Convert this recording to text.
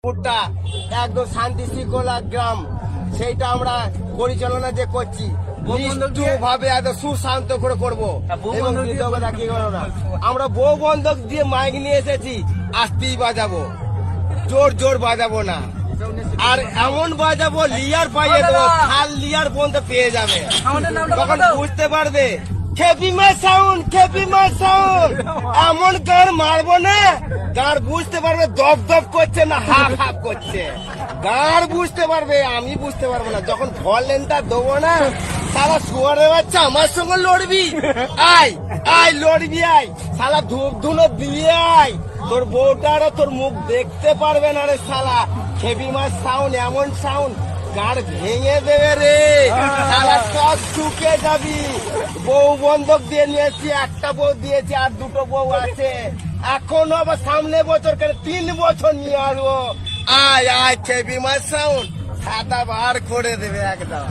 পুরটা একদম শান্তি শৃঙ্খলা গ্রাম, সেইটা আমরা পরিচালনা যে করছি ভাবে এত সুশান্ত করে করবো এবং কৃতজ্ঞতা কি করবো না। আমরা বউ বন্ধক দিয়ে মাইক নিয়ে এসেছি, আস্তেই বাজাবো, জোর জোর বাজাবো না। আর এমন বাজাবো লিয়ার পাইয়ে দেবো, খাল লিয়ার পর্যন্ত পেয়ে যাবে, তখন বুঝতে পারবে খেপিমা সাউন্ড, খেপিমা সাউন্ড। এমন গান মারবো না, গান বুঝতে পারবে দপ দপ করছে না হাফ হাফ করছে, গান বুঝতে পারবে, আমি বুঝতে পারবো না। যখন ভলেন্টার দেবো না, সারা শুয়ারের বাচ্চা আমার সঙ্গে লড়বি, আয় আয় লড়বি, আয় সালা ধূপ ধুনো দিয়ে আয়, তোর বউটার তোর মুখ দেখতে পারবে না রে শালা। খেপিমা সাউন্ড এমন সাউন্ড, গাড় ভেঙে দেবে রে শালা, সব চুকে যাবি। বউ বন্ধক দিয়ে নিয়েছি, একটা বউ দিয়েছি আর দুটো বউ আছে, এখনো আবার সামনে বছর 3 বছর নিয়ে আসবো। আয় আয় খেপিমা সাউন্ড, খাতা বার করে দেবে একদম।